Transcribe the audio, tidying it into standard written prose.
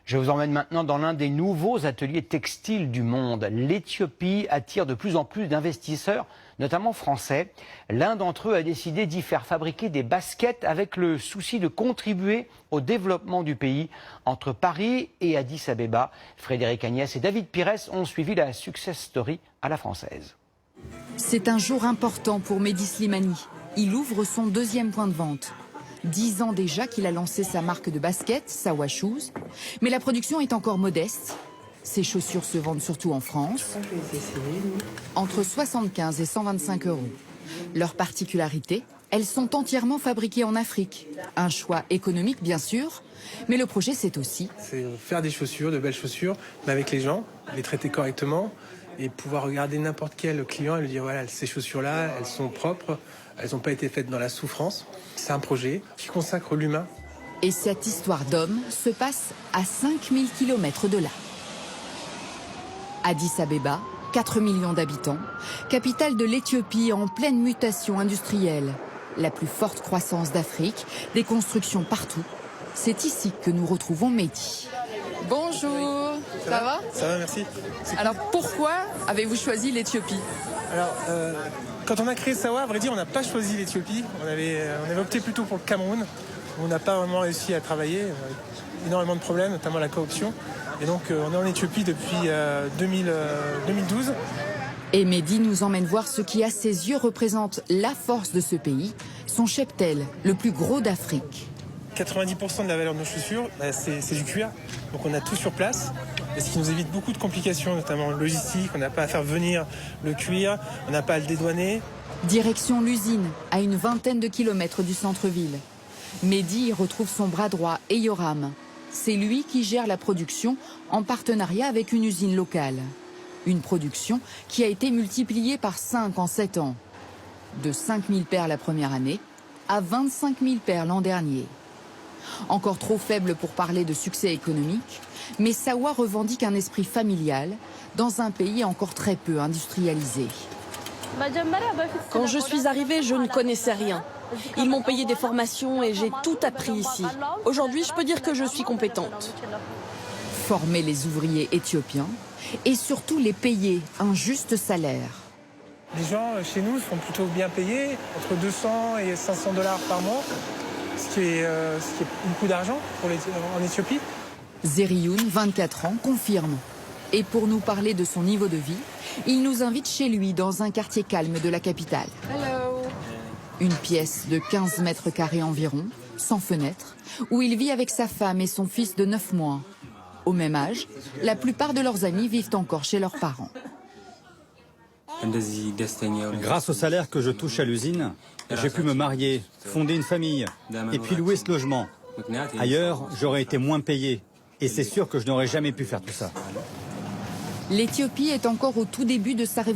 Je vous emmène maintenant dans l'un des nouveaux ateliers textiles du monde. L'Éthiopie attire de plus en plus d'investisseurs, notamment français. L'un d'entre eux a décidé d'y faire fabriquer des baskets avec le souci de contribuer au développement du pays. Entre Paris et Addis Abeba, Frédéric Agnès et David Pires ont suivi la success story à la française. C'est un jour important pour Mehdi Slimani. Il ouvre son deuxième point de vente. 10 ans déjà qu'il a lancé sa marque de basket, Sawa Shoes. Mais la production est encore modeste. Ses chaussures se vendent surtout en France, entre 75 et 125 euros. Leur particularité, elles sont entièrement fabriquées en Afrique. Un choix économique, bien sûr, mais le projet, c'est aussi... C'est faire des chaussures, de belles chaussures, mais avec les gens, les traiter correctement et pouvoir regarder n'importe quel client et lui dire voilà, ces chaussures-là, elles sont propres, elles n'ont pas été faites dans la souffrance. C'est un projet qui consacre l'humain. Et cette histoire d'homme se passe à 5000 km de là. Addis Abeba, 4 millions d'habitants, capitale de l'Éthiopie en pleine mutation industrielle. La plus forte croissance d'Afrique, des constructions partout. C'est ici que nous retrouvons Mehdi. Bonjour, ça va? Ça va, merci. Alors pourquoi avez-vous choisi l'Éthiopie? Alors, quand on a créé Sawa, à vrai dire, on n'a pas choisi l'Éthiopie. On avait opté plutôt pour le Cameroun, où on n'a pas vraiment réussi à travailler. Énormément de problèmes, notamment la corruption. Et donc, on est en Éthiopie depuis 2012. Et Mehdi nous emmène voir ce qui, à ses yeux, représente la force de ce pays, son cheptel, le plus gros d'Afrique. 90% de la valeur de nos chaussures, c'est du cuir. Donc on a tout sur place. Et ce qui nous évite beaucoup de complications, notamment logistiques. On n'a pas à faire venir le cuir, on n'a pas à le dédouaner. Direction l'usine, à une vingtaine de kilomètres du centre-ville. Mehdi y retrouve son bras droit, Eyoram. C'est lui qui gère la production en partenariat avec une usine locale. Une production qui a été multipliée par 5 en 7 ans. De 5000 paires la première année à 25 000 paires l'an dernier. Encore trop faible pour parler de succès économique, mais Sawa revendique un esprit familial dans un pays encore très peu industrialisé. Quand je suis arrivée, je ne connaissais rien. Ils m'ont payé des formations et j'ai tout appris ici. Aujourd'hui, je peux dire que je suis compétente. Former les ouvriers éthiopiens et surtout les payer un juste salaire. Les gens chez nous sont plutôt bien payés, entre 200 et 500 $ par mois, ce qui est beaucoup d'argent en Éthiopie. Zerioun, 24 ans, confirme. Et pour nous parler de son niveau de vie, il nous invite chez lui dans un quartier calme de la capitale. Hello. Une pièce de 15 mètres carrés environ, sans fenêtre, où il vit avec sa femme et son fils de 9 mois. Au même âge, la plupart de leurs amis vivent encore chez leurs parents. Grâce au salaire que je touche à l'usine, j'ai pu me marier, fonder une famille et puis louer ce logement. Ailleurs, j'aurais été moins payé. Et c'est sûr que je n'aurais jamais pu faire tout ça. L'Éthiopie est encore au tout début de sa révolution.